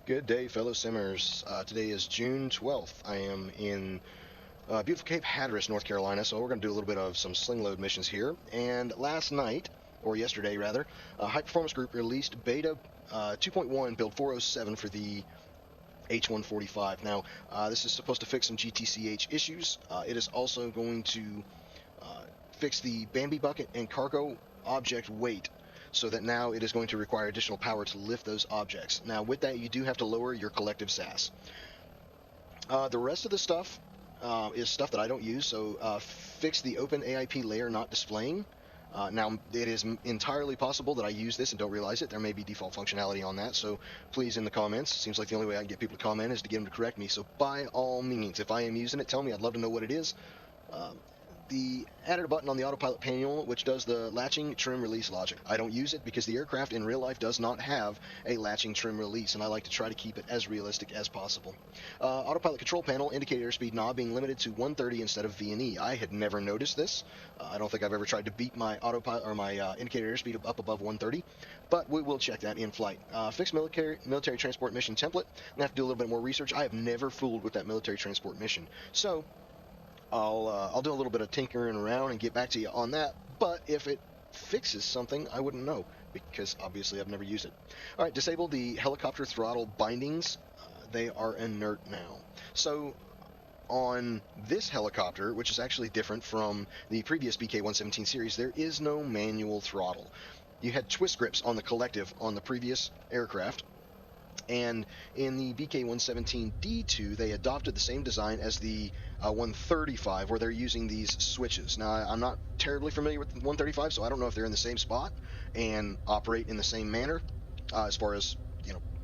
Good day, fellow simmers. Today is June 12th. I am in beautiful Cape Hatteras, North Carolina, so we're going to do a little bit of some sling load missions here. And last night, or yesterday rather, High Performance Group released beta 2.1 build 407 for the H145. Now, this is supposed to fix some GTC.H issues. It is also going to fix the Bambi bucket and cargo object weight so that now it is going to require additional power to lift those objects. Now, with that, you do have to lower your collective SAS. The rest of the stuff is stuff that I don't use, so fix the open AIP layer not displaying. Now, it is entirely possible that I use this and don't realize it. There may be default functionality on that, so please in the comments. Seems like the only way I can get people to comment is to get them to correct me. So by all means, if I am using it, tell me. I'd love to know what it is. The added a button on the autopilot panel which does the latching trim release logic. I don't use it because the aircraft in real life does not have a latching trim release, and I like to try to keep it as realistic as possible. Autopilot control panel indicated airspeed knob being limited to 130 instead of V&E. I had never noticed this. I don't think I've ever tried to beat my autopilot or my indicator airspeed up above 130, but we will check that in flight. Fixed military transport mission template. I'm gonna have to do a little bit more research. I have never fooled with that military transport mission, so I'll do a little bit of tinkering around and get back to you on that. But if it fixes something, I wouldn't know because obviously I've never used it. All right, disable the helicopter throttle bindings. They are inert now. So on this helicopter, which is actually different from the previous BK-117 series, there is no manual throttle. You had twist grips on the collective on the previous aircraft, and in the BK-117D2 they adopted the same design as the 135, where they're using these switches. Now, I'm not terribly familiar with 135, so I don't know if they're in the same spot and operate in the same manner as far as,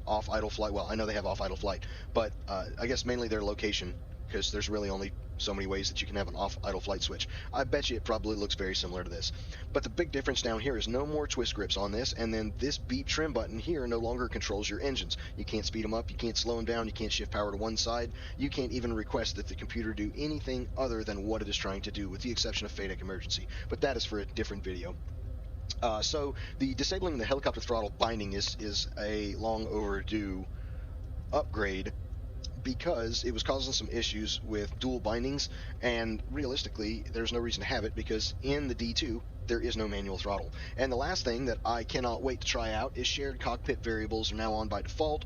off idle flight. Well, I know they have off idle flight, but I guess mainly their location, because there's really only so many ways that you can have an off idle flight switch. I bet you it probably looks very similar to this. But the big difference down here is no more twist grips on this, and then this beep trim button here no longer controls your engines. You can't speed them up, you can't slow them down, you can't shift power to one side, you can't even request that the computer do anything other than what it is trying to do, with the exception of FADEC emergency. But that is for a different video. So the disabling the helicopter throttle binding is a long overdue upgrade, because it was causing some issues with dual bindings, and realistically there's no reason to have it because in the D2 there is no manual throttle. And the last thing that I cannot wait to try out is shared cockpit variables are now on by default.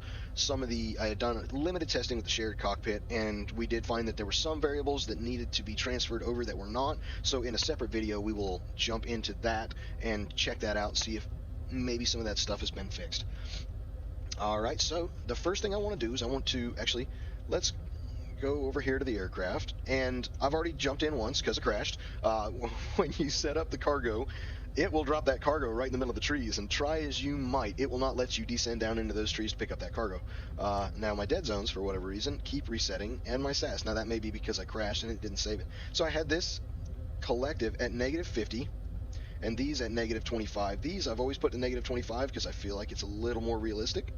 I had done limited testing with the shared cockpit, and we did find that there were some variables that needed to be transferred over that were not. So in a separate video we will jump into that and check that out and see if maybe some of that stuff has been fixed. Alright, so the first thing I want to do is let's go over here to the aircraft, and I've already jumped in once because it crashed. When you set up the cargo, it will drop that cargo right in the middle of the trees, and try as you might, it will not let you descend down into those trees to pick up that cargo. Now my dead zones, for whatever reason, keep resetting, and my SAS. Now that may be because I crashed and it didn't save it. So I had this collective at -50, and these at -25. These I've always put to -25 because I feel like it's a little more realistic.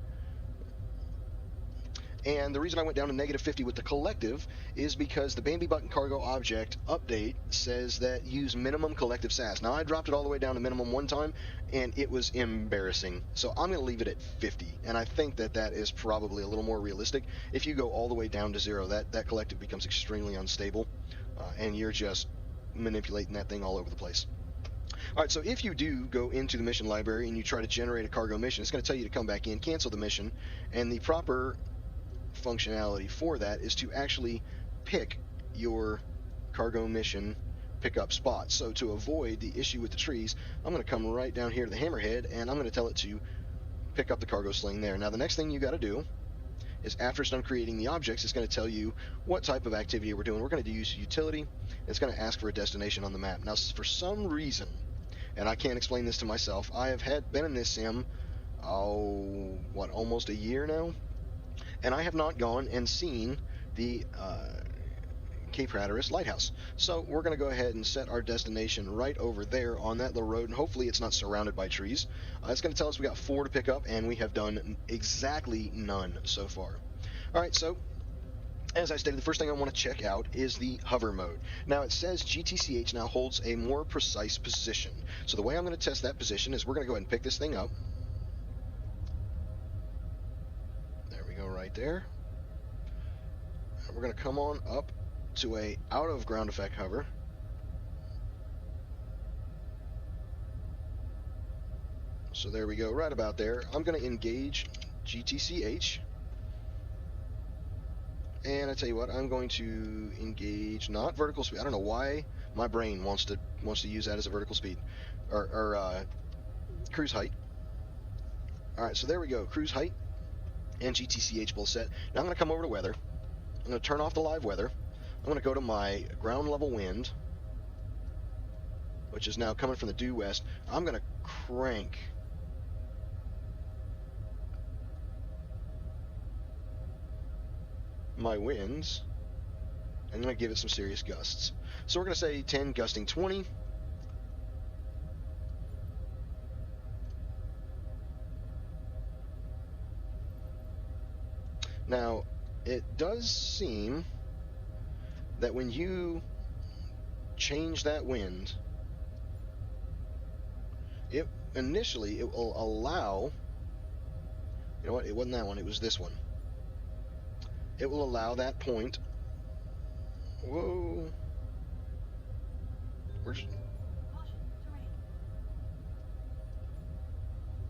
And the reason I went down to -50 with the collective is because the Bambi Button Cargo Object update says that use minimum collective SAS. Now, I dropped it all the way down to minimum one time, and it was embarrassing. So I'm going to leave it at 50, and I think that that is probably a little more realistic. If you go all the way down to 0, that collective becomes extremely unstable, and you're just manipulating that thing all over the place. Alright, so if you do go into the mission library and you try to generate a cargo mission, it's going to tell you to come back in, cancel the mission, and the proper functionality for that is to actually pick your cargo mission pickup spot. So to avoid the issue with the trees, I'm going to come right down here to the hammerhead, and I'm going to tell it to pick up the cargo sling there. Now the next thing you got to do is, after it's done creating the objects, it's going to tell you what type of activity we're doing. We're going to use utility. It's going to ask for a destination on the map. Now, for some reason, and I can't explain this to myself, I have been in this sim almost a year now, and I have not gone and seen the Cape Hatteras lighthouse. So we're going to go ahead and set our destination right over there on that little road, and hopefully it's not surrounded by trees. It's going to tell us we got 4 to pick up, and we have done exactly none so far. Alright, so as I stated, the first thing I want to check out is the hover mode. Now it says GTC.H now holds a more precise position. So the way I'm going to test that position is we're going to go ahead and pick this thing up. right there. And we're going to come on up to a out of ground effect hover. So there we go, right about there. I'm going to engage GTC.H. And I tell you what, I'm going to engage not vertical speed. I don't know why my brain wants to use that as a vertical speed or cruise height. All right, so there we go, cruise height and GTC.H both set. Now I'm going to come over to weather. I'm going to turn off the live weather. I'm going to go to my ground level wind, which is now coming from the due west. I'm going to crank my winds. I'm going to give it some serious gusts. So we're going to say 10 gusting 20. Now, it does seem that when you change that wind, it will allow, you know what, it wasn't that one, it was this one. It will allow that point. Whoa.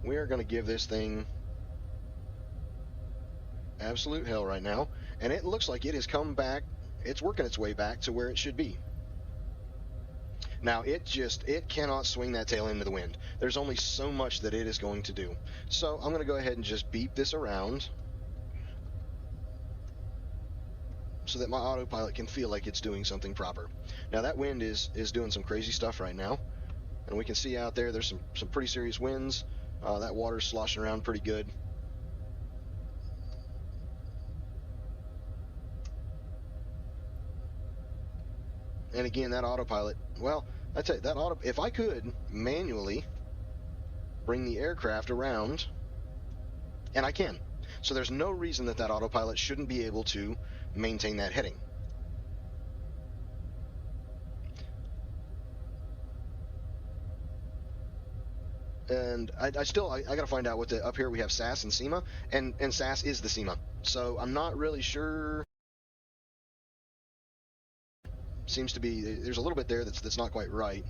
We are going to give this thing absolute hell right now, and it looks like it has come back. It's working its way back to where it should be. Now it cannot swing that tail into the wind. There's only so much that it is going to do. So I'm going to go ahead and just beep this around so that my autopilot can feel like it's doing something proper. Now that wind is doing some crazy stuff right now, and we can see out there there's some pretty serious winds. That water's sloshing around pretty good. And again, that autopilot, well, I tell you, if I could manually bring the aircraft around, and I can, so there's no reason that autopilot shouldn't be able to maintain that heading. And I gotta find out what up here we have SAS and SEMA, and SAS is the SEMA, so I'm not really sure. Seems to be there's a little bit there that's not quite right,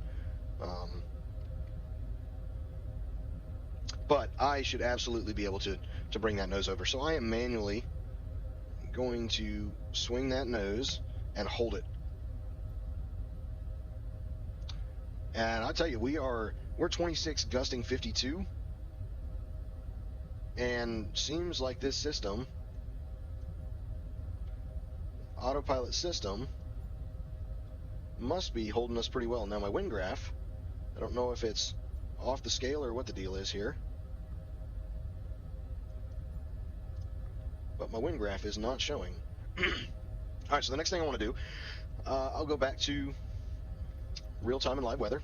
but I should absolutely be able to bring that nose over. So I am manually going to swing that nose and hold it. And I'll tell you, we're 26 gusting 52, and seems like this system, autopilot system, must be holding us pretty well. Now my wind graph, I don't know if it's off the scale or what the deal is here, but my wind graph is not showing. Alright, so the next thing I want to do, I'll go back to real-time and live weather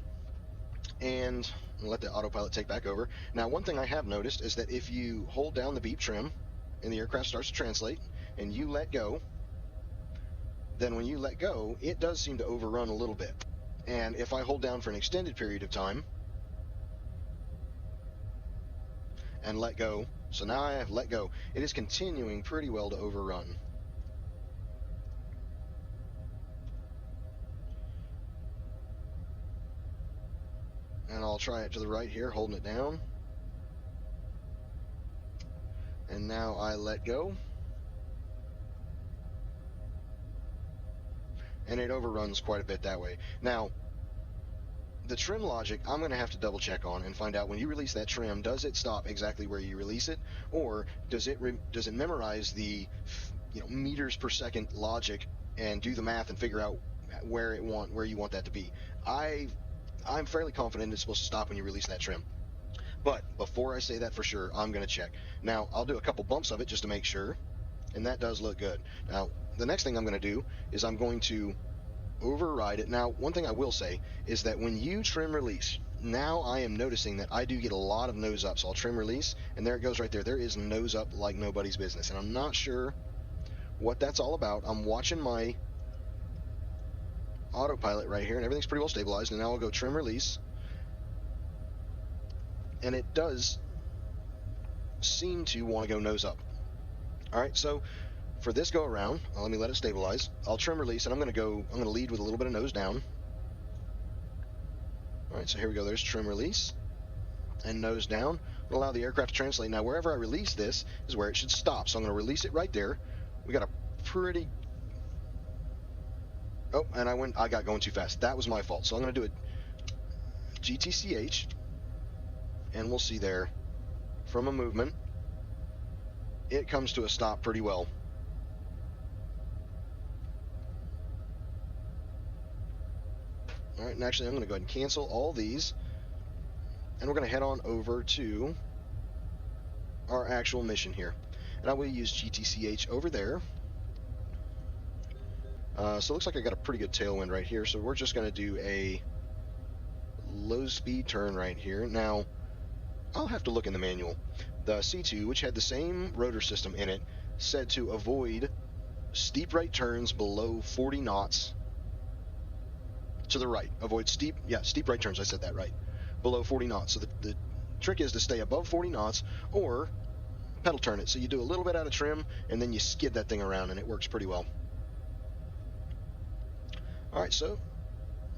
and let the autopilot take back over. Now one thing I have noticed is that if you hold down the beep trim and the aircraft starts to translate and you let go, then when you let go, it does seem to overrun a little bit. And if I hold down for an extended period of time and let go, so now I have let go, it is continuing pretty well to overrun. And I'll try it to the right here, holding it down. And now I let go. And it overruns quite a bit that way. Now, the trim logic, I'm going to have to double check on and find out when you release that trim, does it stop exactly where you release it, or does it memorize the meters per second logic and do the math and figure out where you want that to be? I'm fairly confident it's supposed to stop when you release that trim. But before I say that for sure, I'm going to check. Now, I'll do a couple bumps of it just to make sure, and that does look good. Now, the next thing I'm going to do is I'm going to override it. Now, one thing I will say is that when you trim release, now I am noticing that I do get a lot of nose up. So I'll trim release, and there it goes right there. There is nose up like nobody's business, and I'm not sure what that's all about. I'm watching my autopilot right here, and everything's pretty well stabilized. And now I'll go trim release, and it does seem to want to go nose up. Alright, so for this go around, let me let it stabilize. I'll trim release, and I'm going to lead with a little bit of nose down. Alright, so here we go. There's trim release and nose down. Allow the aircraft to translate. Now, wherever I release this is where it should stop. So I'm going to release it right there. We got a pretty... Oh, and I got going too fast. That was my fault. So I'm going to do a GTC.H, and we'll see there from a movement, it comes to a stop pretty well. All right, and actually I'm going to go ahead and cancel all these, and we're going to head on over to our actual mission here. And I will use GTC.H over there. So it looks like I got a pretty good tailwind right here, so we're just going to do a low speed turn right here. Now, I'll have to look in the manual. The C2, which had the same rotor system in it, said to avoid steep right turns below 40 knots to the right. Avoid steep right turns, I said that right, below 40 knots. So the trick is to stay above 40 knots or pedal turn it. So you do a little bit out of trim and then you skid that thing around, and it works pretty well. Alright, so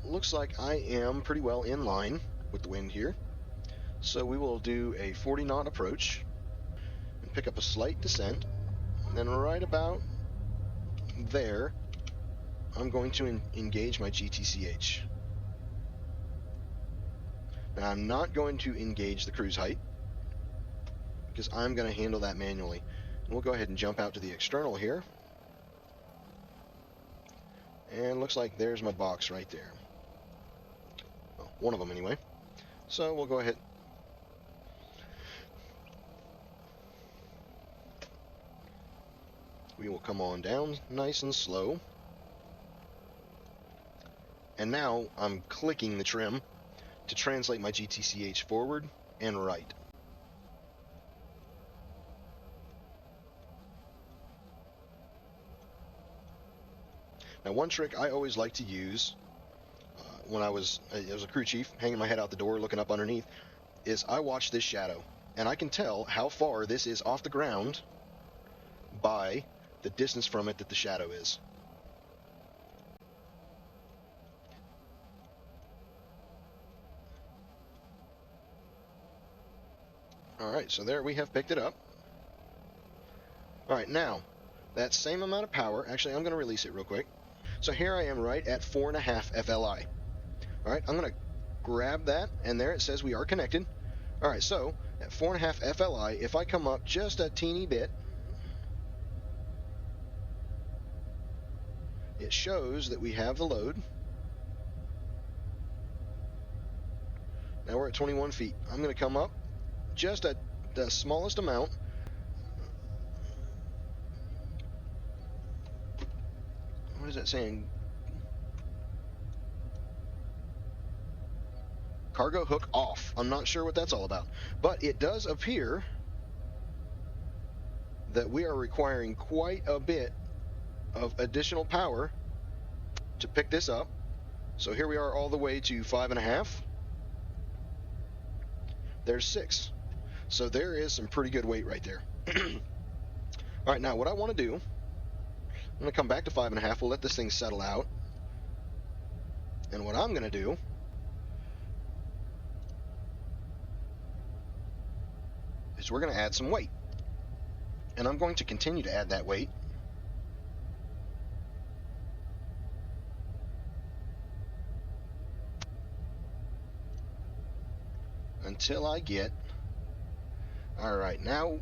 looks like I am pretty well in line with the wind here. So we will do a 40 knot approach and pick up a slight descent. And then right about there, I'm going to engage my GTC.H. Now I'm not going to engage the cruise height because I'm going to handle that manually. And we'll go ahead and jump out to the external here. And looks like there's my box right there. Well, one of them anyway. So we'll go ahead. We will come on down nice and slow. And now I'm clicking the trim to translate my GTC.H forward and right. Now, one trick I always like to use when I was a crew chief, hanging my head out the door, looking up underneath, is I watch this shadow, and I can tell how far this is off the ground by the distance from it that the shadow is. Alright, so there we have picked it up. Alright, now, that same amount of power, actually I'm going to release it real quick. So here I am right at 4.5 FLI. Alright, I'm going to grab that, and there it says we are connected. Alright, so at 4.5 FLI, if I come up just a teeny bit, it shows that we have the load. Now we're at 21 feet. I'm going to come up just the smallest amount. What is that saying? Cargo hook off. I'm not sure what that's all about. But it does appear that we are requiring quite a bit of additional power to pick this up. So here we are all the way to 5.5. There's 6. So there is some pretty good weight right there. Alright, now what I want to do, I'm going to come back to 5.5. We'll let this thing settle out. And what I'm going to do is we're going to add some weight. And I'm going to continue to add that weight until I get, alright, now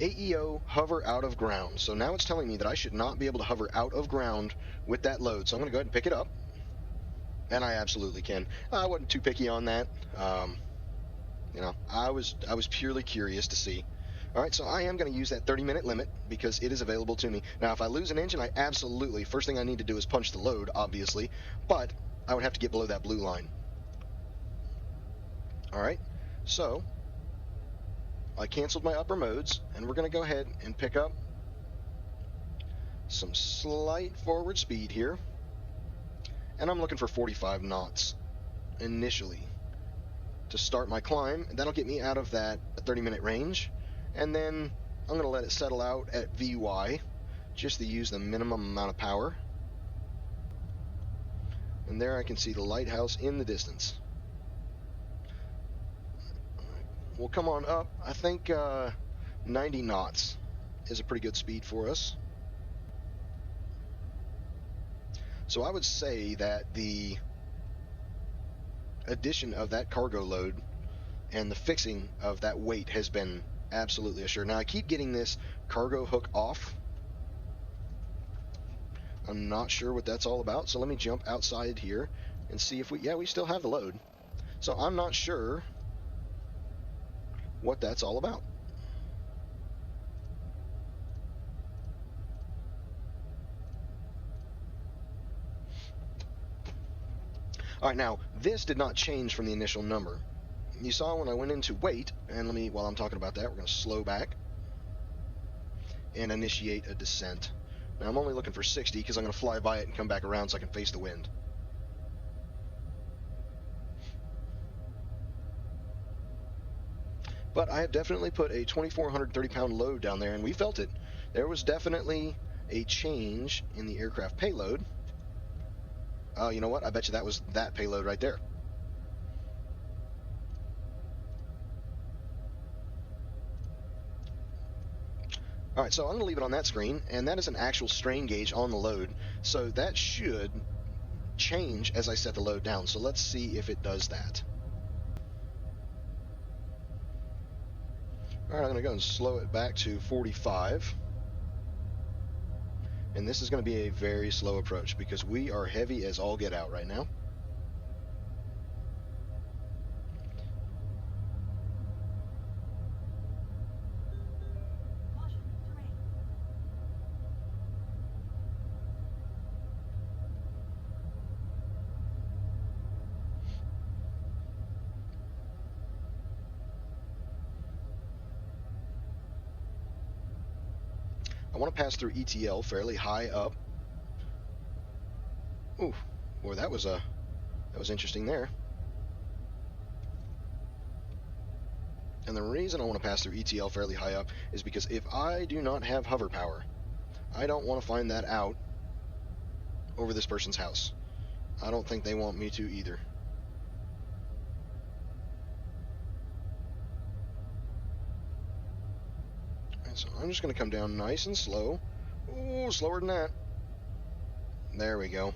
AEO hover out of ground. So now it's telling me that I should not be able to hover out of ground with that load. So I'm going to go ahead and pick it up. And I absolutely can. I wasn't too picky on that. You know, I was purely curious to see. Alright, so I am going to use that 30-minute limit because it is available to me. Now, if I lose an engine, I absolutely, first thing I need to do is punch the load, obviously. But I would have to get below that blue line. Alright, so I canceled my upper modes, and we're going to go ahead and pick up some slight forward speed here. And I'm looking for 45 knots initially to start my climb. That'll get me out of that 30-minute range. And then I'm going to let it settle out at VY, just to use the minimum amount of power. And there I can see the lighthouse in the distance. We'll come on up. I think 90 knots is a pretty good speed for us. So I would say that the addition of that cargo load and the fixing of that weight has been absolutely assured. Now I keep getting this cargo hook off. I'm not sure what that's all about, so let me jump outside here and see if we still have the load. So I'm not sure what that's all about. All right, now this did not change from the initial number. You saw when I went into weight, and while I'm talking about that, we're going to slow back and initiate a descent. Now I'm only looking for 60 because I'm going to fly by it and come back around so I can face the wind. But I have definitely put a 2,430-pound load down there, and we felt it. There was definitely a change in the aircraft payload. You know what? I bet you that was that payload right there. All right, so I'm going to leave it on that screen, and that is an actual strain gauge on the load. So that should change as I set the load down. So let's see if it does that. All right, I'm going to go and slow it back to 45. And this is going to be a very slow approach because we are heavy as all get out right now. I want to pass through ETL fairly high up. Ooh, boy, that was interesting there. And the reason I want to pass through ETL fairly high up is because if I do not have hover power, I don't want to find that out over this person's house. I don't think they want me to either. So I'm just going to come down nice and slow. Ooh, slower than that. There we go.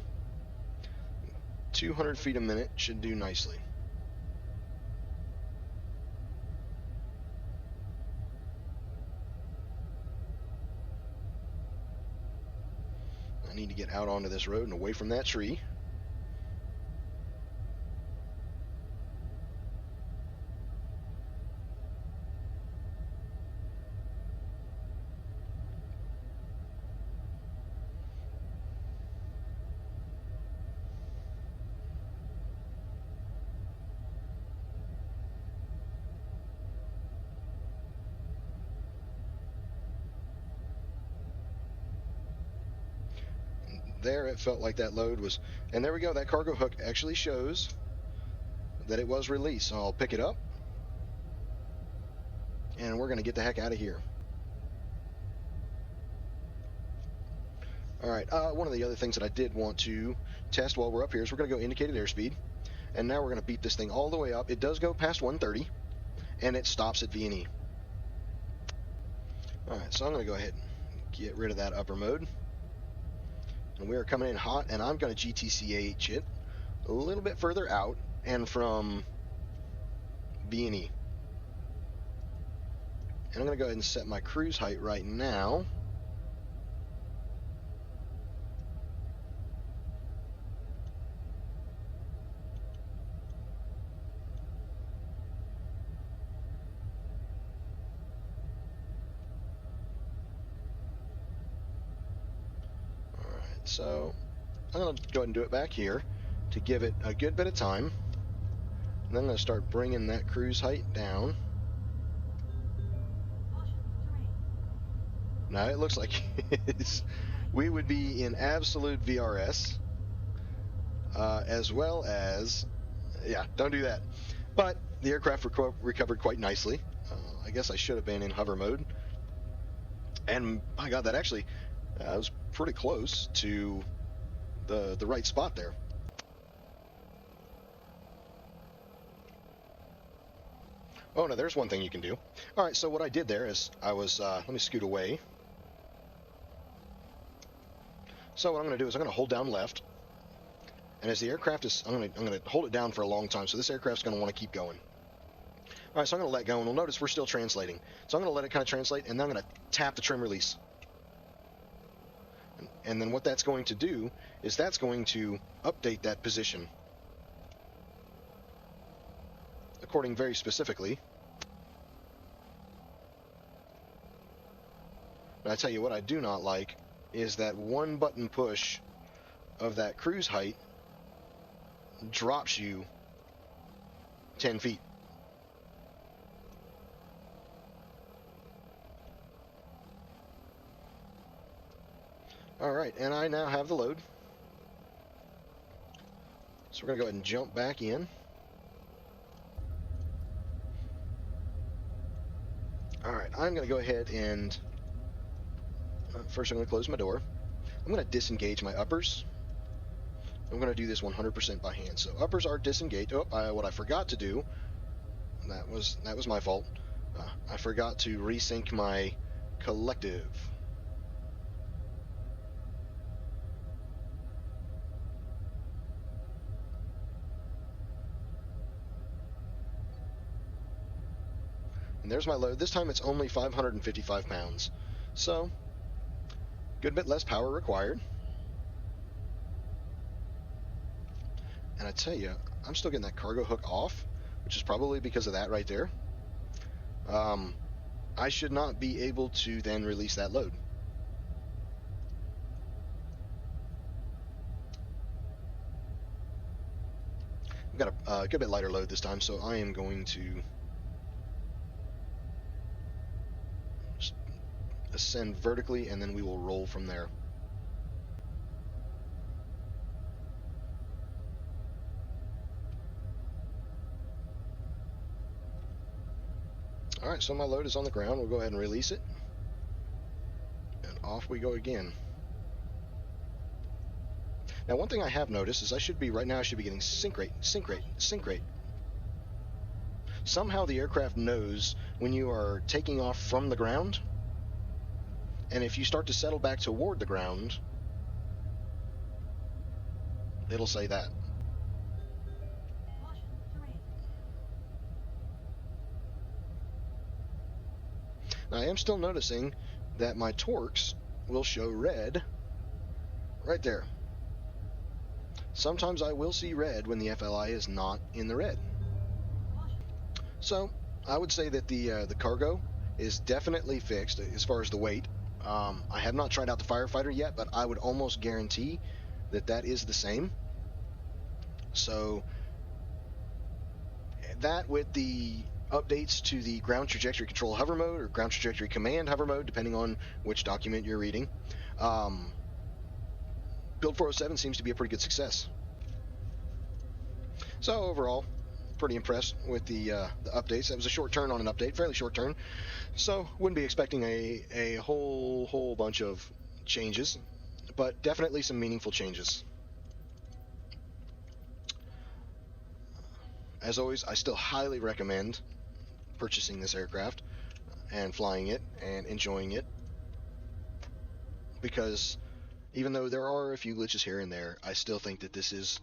200 feet a minute should do nicely. I need to get out onto this road and away from that tree. There it felt like that load was, and there we go, that cargo hook actually shows that it was released. So I'll pick it up and we're going to get the heck out of here. All right, one of the other things that I did want to test while we're up here is we're going to go indicated airspeed, and now we're going to beat this thing all the way up. It does go past 130 and it stops at V&E. All right, so I'm going to go ahead and get rid of that upper mode. And we are coming in hot, and I'm going to GTC.H it a little bit further out and from V&E. And I'm going to go ahead and set my cruise height right now. So I'm going to go ahead and do it back here to give it a good bit of time. And then I'm going to start bringing that cruise height down. Now it looks like we would be in absolute VRS, as well as, yeah, don't do that. But the aircraft recovered quite nicely. I guess I should have been in hover mode. And by God, that actually was pretty close to the right spot there. Oh, no, there's one thing you can do. All right, so what I did there is I was, let me scoot away. So what I'm going to do is I'm going to hold down left. And as the aircraft is, I'm going to hold it down for a long time. So this aircraft's going to want to keep going. All right, so I'm going to let go, and we'll notice we're still translating. So I'm going to let it kind of translate, and then I'm going to tap the trim release. And then what that's going to do is that's going to update that position according very specifically. But I tell you what I do not like is that one button push of that cruise height drops you 10 feet. All right, and I now have the load. So we're going to go ahead and jump back in. All right, I'm going to go ahead and first I'm going to close my door. I'm going to disengage my uppers. I'm going to do this 100% by hand. So uppers are disengaged. Oh, what I forgot to do, that was my fault. I forgot to resync my collective. And there's my load. This time it's only 555 pounds. So, good bit less power required. And I tell you, I'm still getting that cargo hook off, which is probably because of that right there. I should not be able to then release that load. I've got a good bit lighter load this time, so I am going to just ascend vertically, and then we will roll from there. All right, so my load is on the ground. We'll go ahead and release it, and off we go again. Now, one thing I have noticed is I should be getting sync rate. Somehow the aircraft knows when you are taking off from the ground, and if you start to settle back toward the ground, it'll say that. Now, I am still noticing that my torques will show red right there. Sometimes I will see red when the FLI is not in the red. So I would say that the cargo is definitely fixed as far as the weight. I have not tried out the firefighter yet, but I would almost guarantee that that is the same. So that with the updates to the ground trajectory control hover mode or ground trajectory command hover mode, depending on which document you're reading, Build 407 seems to be a pretty good success. So overall, pretty impressed with the updates. That was a short turn on an update, fairly short turn. So wouldn't be expecting a whole bunch of changes, but definitely some meaningful changes. As always, I still highly recommend purchasing this aircraft and flying it and enjoying it, because even though there are a few glitches here and there, I still think that this is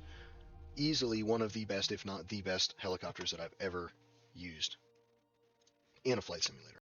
easily one of the best, if not the best, helicopters that I've ever used in a flight simulator.